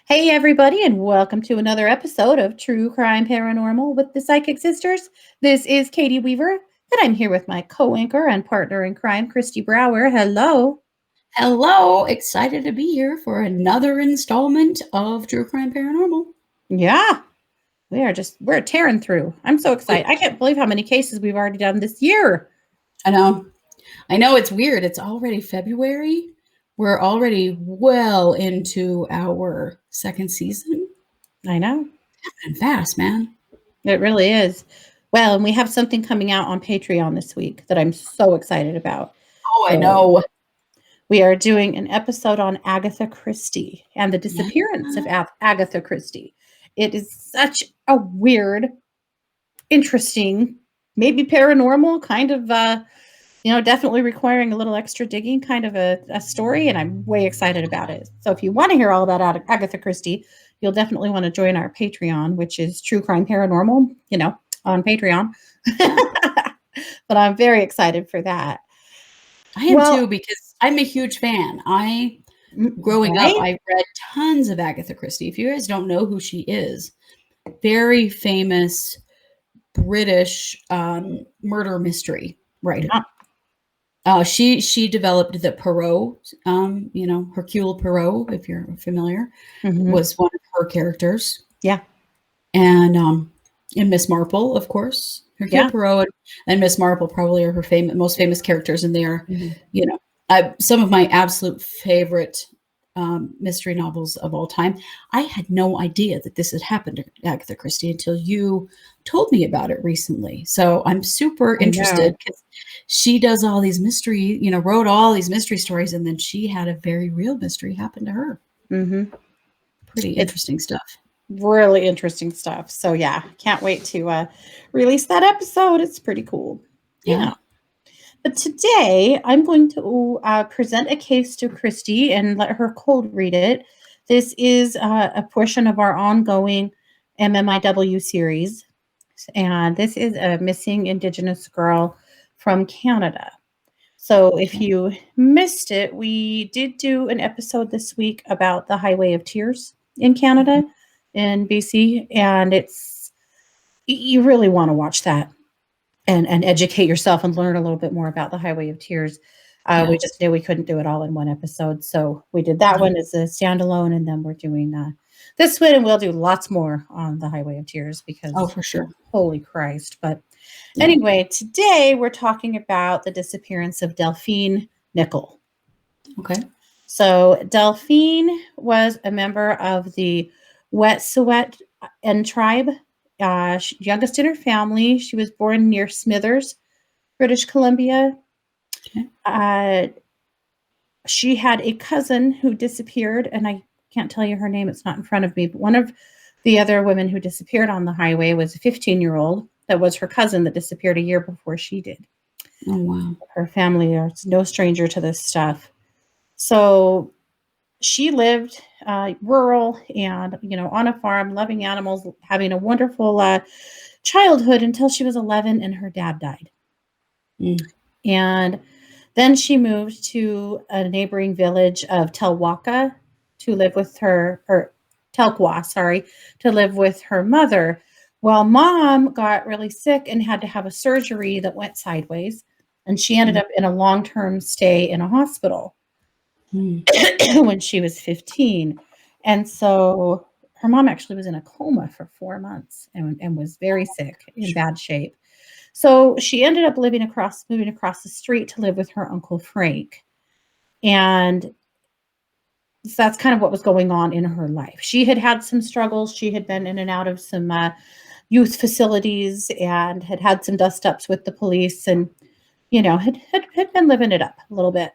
Hey, everybody, and welcome to another episode of True Crime Paranormal with the Psychic Sisters. This is Katie Weaver, and I'm here with my co anchor and partner in crime, Kristi Brower. Hello. Hello, excited to be here for another installment of True Crime Paranormal. Yeah, we're tearing through. I'm so excited. I can't believe how many cases we've already done this year. I know, I know it's weird. It's already February. We're already well into our second season. I know. And fast, man. It really is. Well, and we have something coming out on Patreon this week that I'm so excited about. Oh, I So, know. we are doing an episode on Agatha Christie and the Yeah. disappearance of Agatha Christie. It is such a weird, interesting, maybe paranormal kind of, definitely requiring a little extra digging kind of a story. And I'm way excited about it. So if you want to hear all about Agatha Christie, you'll definitely want to join our Patreon, which is True Crime Paranormal, on Patreon. But I'm very excited for that. I am Well, too because I'm a huge fan. Growing up, right? I read tons of Agatha Christie. If you guys don't know who she is, very famous British murder mystery writer. Yeah. She developed the Perot, Hercule Perot, if you're familiar, Mhm. was one of her characters, Yeah. and Miss Marple, of course. Hercule Yeah. Perot and Miss Marple probably are her most famous characters, and they are, Mhm. you know, some of my absolute favorite mystery novels of all time. I had no idea that this had happened to Agatha Christie until you told me about it recently. So I'm super I know. interested because she does all these wrote all these mystery stories, and then she had a very real mystery happen to her. Mhm. Pretty It's interesting stuff. really interesting stuff. So yeah, can't wait to release that episode. It's pretty cool. Yeah. Yeah. But today I'm going to present a case to Kristi and let her cold read it. This is a portion of our ongoing MMIW series, and this is a missing Indigenous girl from Canada. So if Okay. you missed it, we did do an episode this week about the Highway of Tears in Mhm. Canada, in BC, and you really want to watch that and educate yourself and learn a little bit more about the Highway of Tears. We Yeah. just knew we couldn't do it all in one episode, so we did that No. one as a standalone, and then we're doing this one, and we'll do lots more on the Highway of Tears Oh, because for sure. holy Christ! But Yeah. anyway, today we're talking about the disappearance of Delphine Nikal. Okay. So Delphine was a member of the Wet'suwet and tribe, youngest in her family. She was born near Smithers, British Columbia. Okay. Uh, she had a cousin who disappeared, and I can't tell you her name, it's not in front of me, but one of the other women who disappeared on the highway was a 15-year-old that was her cousin that disappeared a year before she did. Oh, wow. Her family is no stranger to this stuff. So she lived rural and on a farm, loving animals, having a wonderful childhood until she was 11 and her dad died. Mm. And then she moved to a neighboring village of Telwaka to live with or Telkwa, sorry, to live with her mother. Well, mom got really sick and had to have a surgery that went sideways, and she ended Mm. up in a long-term stay in a hospital Mm. when she was 15. And so her mom actually was in a coma for 4 months and was very sick, in bad shape. So she ended up moving across the street to live with her uncle Frank. And so that's kind of what was going on in her life. She had had some struggles. She had been in and out of some youth facilities and had had some dust ups with the police, and had been living it up a little bit.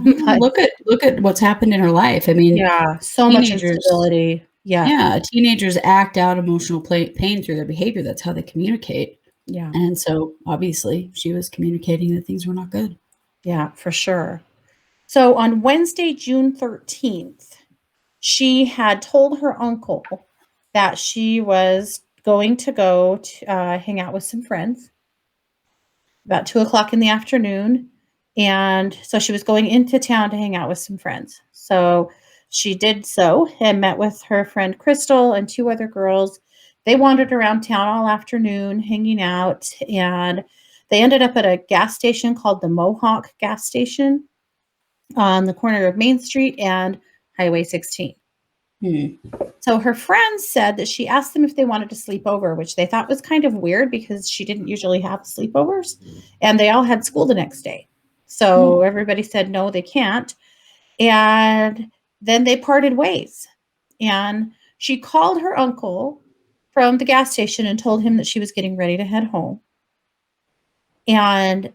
Well, But look at what's happened in her life. I mean, yeah, so much teenagers, instability. Yeah, yeah, teenagers act out emotional pain through their behavior. That's how they communicate. yeah, And so, obviously, she was communicating that things were not good. yeah, for sure. So on Wednesday, June 13th, she had told her uncle that she was going to go to hang out with some friends about 2 o'clock in the afternoon. And so she was going into town to hang out with some friends. So she did so and met with her friend Crystal and two other girls. They wandered around town all afternoon, hanging out, and they ended up at a gas station called the Mohawk gas station on the corner of Main Street and Highway 16. Hmm. So her friends said that she asked them if they wanted to sleep over, which they thought was kind of weird because she didn't usually have sleepovers, and they all had school the next day. So everybody said no, they can't. And then they parted ways. And she called her uncle from the gas station and told him that she was getting ready to head home. And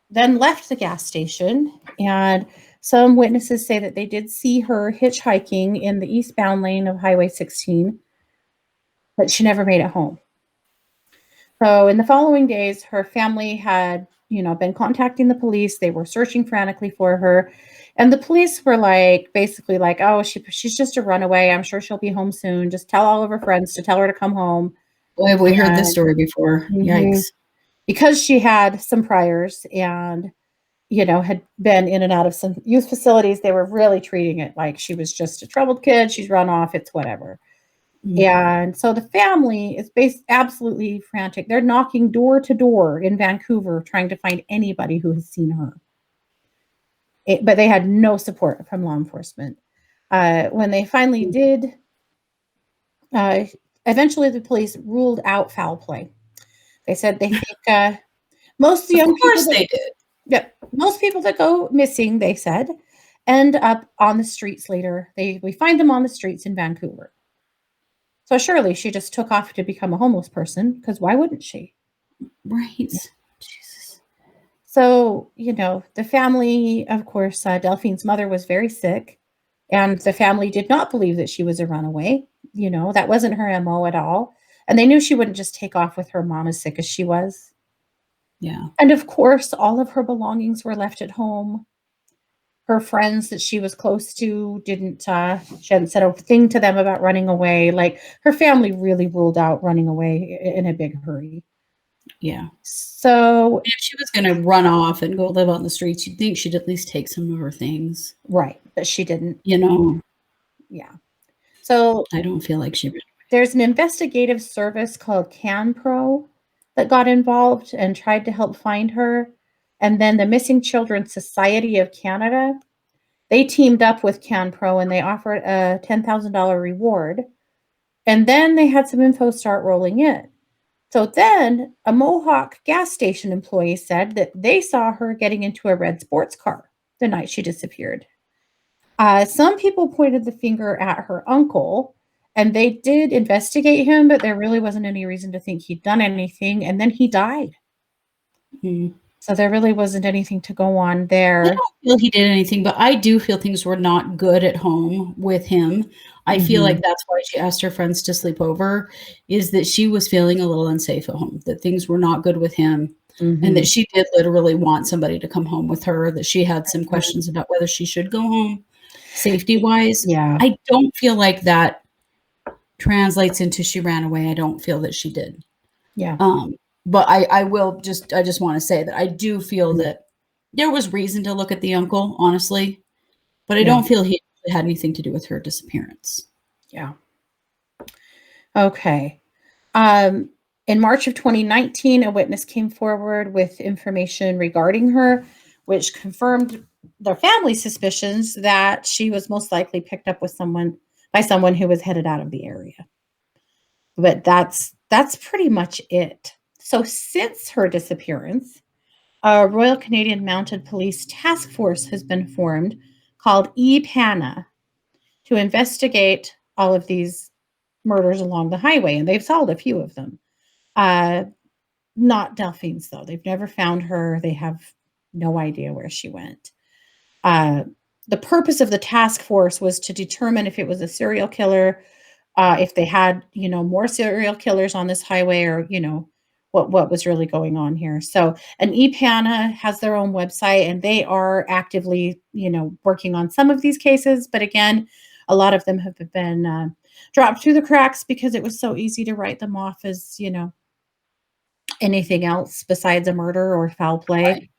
then left the gas station. And some witnesses say that they did see her hitchhiking in the eastbound lane of Highway 16, but she never made it home. So in the following days, her family had, been contacting the police. They were searching frantically for her. And the police were basically like, oh, she's just a runaway. I'm sure she'll be home soon. Just tell all of her friends to tell her to come home. Boy, have we heard this story before. Mm-hmm. Yikes. Because she had some priors and, had been in and out of some youth facilities, they were really treating it like she was just a troubled kid. She's run off. It's whatever. And so the family is absolutely frantic. They're knocking door to door in Vancouver trying to find anybody who has seen her. But they had no support from law enforcement. When they finally did, eventually the police ruled out foul play. They said they think most young people they did. Yeah, most people that go missing, they said, end up on the streets later. We find them on the streets in Vancouver. So surely she just took off to become a homeless person, because why wouldn't she? Right. Yeah. Jesus. So, the family, of course, Delphine's mother was very sick, and the family did not believe that she was a runaway. That wasn't her MO at all. And they knew she wouldn't just take off with her mom as sick as she was. Yeah. And of course, all of her belongings were left at home. Her friends that she was close to she hadn't said a thing to them about running away. Her family really ruled out running away in a big hurry. Yeah. So if she was going to run off and go live on the streets, you'd think she'd at least take some of her things. Right. But she didn't. Yeah. So I don't feel like she ran away. There's an investigative service called CanPro that got involved and tried to help find her. And then the Missing Children Society of Canada, they teamed up with CanPro and they offered a $10,000 reward. And then they had some info start rolling in. So then a Mohawk gas station employee said that they saw her getting into a red sports car the night she disappeared. Some people pointed the finger at her uncle, and they did investigate him, but there really wasn't any reason to think he'd done anything. And then he died. Mm-hmm. So there really wasn't anything to go on there. I don't feel he did anything, but I do feel things were not good at home with him. I feel like that's why she asked her friends to sleep over, is that she was feeling a little unsafe at home, that things were not good with him, and that she did literally want somebody to come home with her, that she had some questions about whether she should go home safety-wise. Yeah. I don't feel like that translates into she ran away. I don't feel that she did. Yeah. But I just want to say that I do feel that there was reason to look at the uncle, honestly, but I don't feel he had anything to do with her disappearance. Yeah. Okay. In March of 2019, a witness came forward with information regarding her, which confirmed their family's suspicions that she was most likely picked up by someone who was headed out of the area. But that's pretty much it. So since her disappearance, a Royal Canadian Mounted Police task force has been formed called EPANA to investigate all of these murders along the highway, and they've solved a few of them. Not Delphine's, though. They've never found her. They have no idea where she went. The purpose of the task force was to determine if it was a serial killer, if they had, more serial killers on this highway, or, what was really going on here. So, and EPANA has their own website, and they are actively, working on some of these cases. But again, a lot of them have been dropped through the cracks because it was so easy to write them off as, anything else besides a murder or foul play.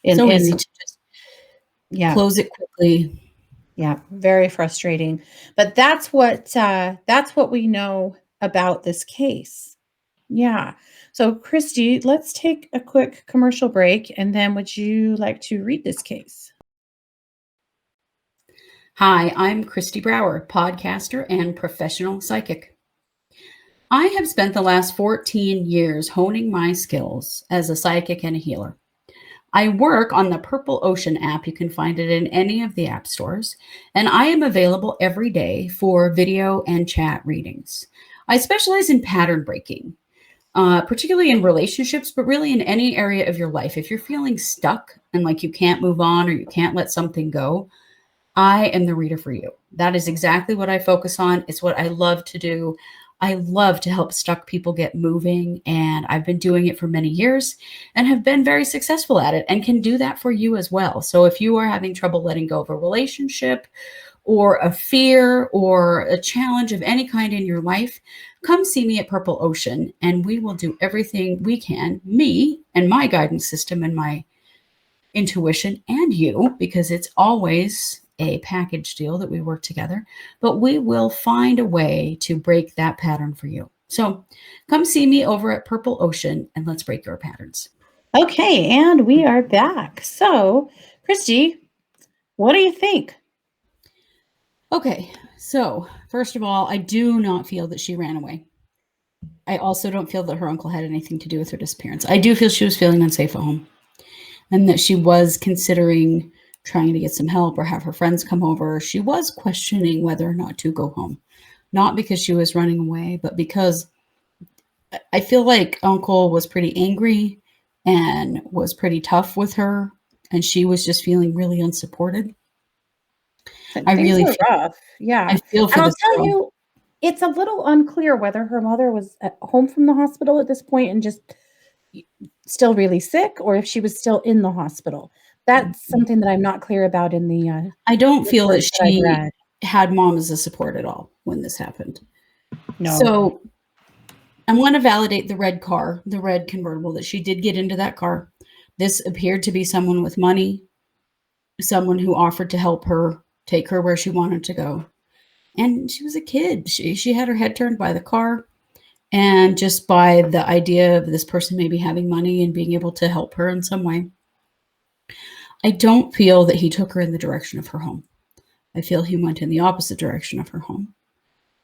Right. So easy to just close it quickly. Yeah, very frustrating. But that's what we know about this case. Yeah. So, Kristi, let's take a quick commercial break, and then would you like to read this case? Hi, I'm Kristi Brower, podcaster and professional psychic. I have spent the last 14 years honing my skills as a psychic and a healer. I work on the Purple Ocean app. You can find it in any of the app stores. And I am available every day for video and chat readings. I specialize in pattern breaking, particularly in relationships, but really in any area of your life. If you're feeling stuck and like you can't move on or you can't let something go, I am the reader for you. That is exactly what I focus on. It's what I love to do. I love to help stuck people get moving, and I've been doing it for many years and have been very successful at it and can do that for you as well. So if you are having trouble letting go of a relationship or a fear or a challenge of any kind in your life, come see me at Purple Ocean and we will do everything we can, me and my guidance system and my intuition and you, because it's always a package deal that we work together, but we will find a way to break that pattern for you. So come see me over at Purple Ocean and let's break your patterns. Okay, and we are back. So, Kristi, what do you think? Okay, so first of all, I do not feel that she ran away. I also don't feel that her uncle had anything to do with her disappearance. I do feel she was feeling unsafe at home and that she was considering trying to get some help or have her friends come over. She was questioning whether or not to go home, not because she was running away, but because I feel like uncle was pretty angry and was pretty tough with her, and she was just feeling really unsupported. I Things really are feel, rough. I Yeah. feel And for I'll this tell girl. you, it's a little unclear whether her mother was at home from the hospital at this point and just still really sick, or if she was still in the hospital. That's something that I'm not clear about in the I don't feel that reports that I've she read. had mom as a support at all when this happened. No. So I want to validate the red car, the red convertible, that she did get into that car. This appeared to be someone with money, someone who offered to help her take her where she wanted to go. And she was a kid. She had her head turned by the car and just by the idea of this person maybe having money and being able to help her in some way. I don't feel that he took her in the direction of her home. I feel he went in the opposite direction of her home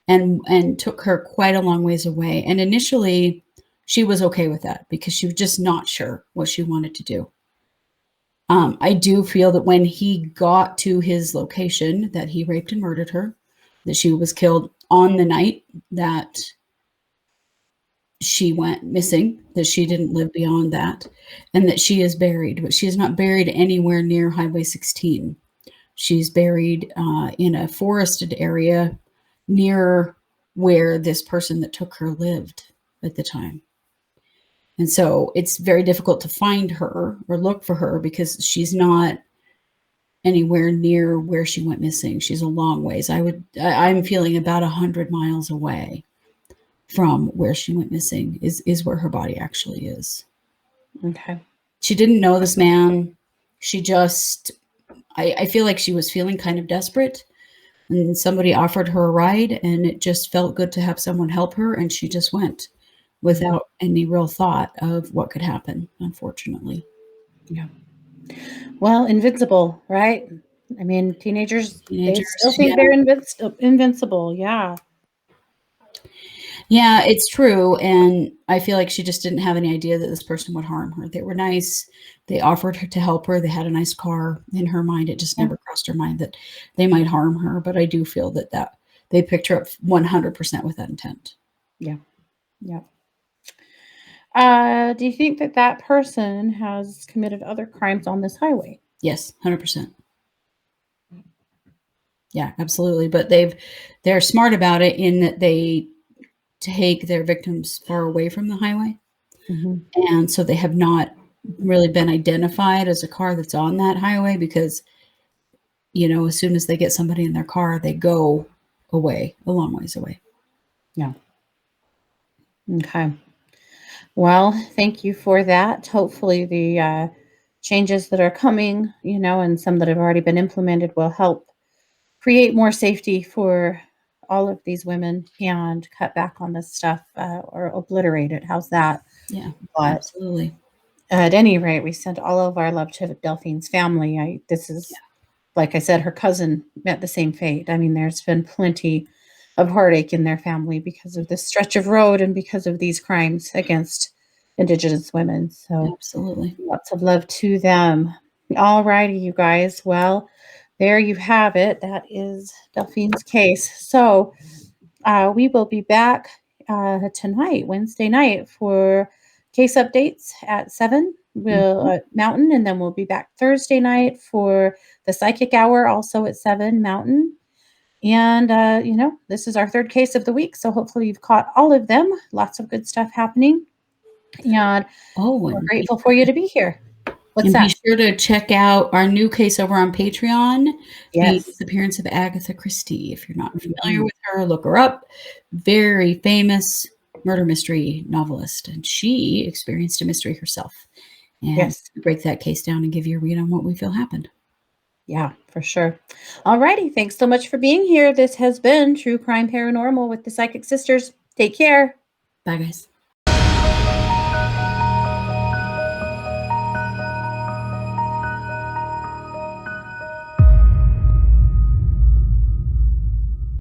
and took her quite a long ways away. And initially, she was okay with that because she was just not sure what she wanted to do. I do feel that when he got to his location, that he raped and murdered her, that she was killed on the night that she went missing, that she didn't live beyond that, and that she is buried, but she is not buried anywhere near Highway 16. She's buried in a forested area near where this person that took her lived at the time. And so it's very difficult to find her or look for her because she's not anywhere near where she went missing. She's a long ways. I'm feeling about 100 miles away from where she went missing is where her body actually is. Okay. She didn't know this man. She just, I feel like she was feeling kind of desperate and somebody offered her a ride and it just felt good to have someone help her. And she just went without any real thought of what could happen, unfortunately. Yeah. Well, invincible, right? I mean, teenagers, they still Teenagers, think they're invincible. Yeah. yeah, it's true. And I feel like she just didn't have any idea that this person would harm her. They were nice. They offered her to help her. They had a nice car. In her mind, it just Yeah. never crossed her mind that they might harm her. But I do feel that they picked her up 100% with that intent. Yeah. Yeah. Do you think that that person has committed other crimes on this highway? Yes, 100%. Yeah, absolutely. But they're smart about it in that they take their victims far away from the highway. Mhm. And so they have not really been identified as a car that's on that highway because, as soon as they get somebody in their car, they go away, a long ways away. Yeah. Okay. Well, thank you for that. Hopefully, the changes that are coming, and some that have already been implemented will help create more safety for all of these women and cut back on this stuff, or obliterate it. How's that? Yeah, But absolutely. at any rate, we send all of our love to Delphine's family. This is, like I said, her cousin met the same fate. I mean, there's been plenty of heartache in their family because of this stretch of road and because of these crimes against Indigenous women. So Absolutely. lots of love to them. All righty, you guys. Well, there you have it. That is Delphine's case. So we will be back tonight, Wednesday night, for case updates at 7 Mhm. Mountain, and then we'll be back Thursday night for the psychic hour, also at 7 Mountain. And, this is our third case of the week, so hopefully you've caught all of them. Lots of good stuff happening. And Oh, we're grateful for you to be here. What's and be that? sure to check out our new case over on Patreon, The Yes. Disappearance of Agatha Christie. If you're not familiar Mhm. with her, look her up. Very famous murder mystery novelist, and she experienced a mystery herself. And Yes. we break that case down and give you a read on what we feel happened. Yeah, for sure. All righty. Thanks so much for being here. This has been True Crime Paranormal with the Psychic Sisters. Take care. Bye, guys.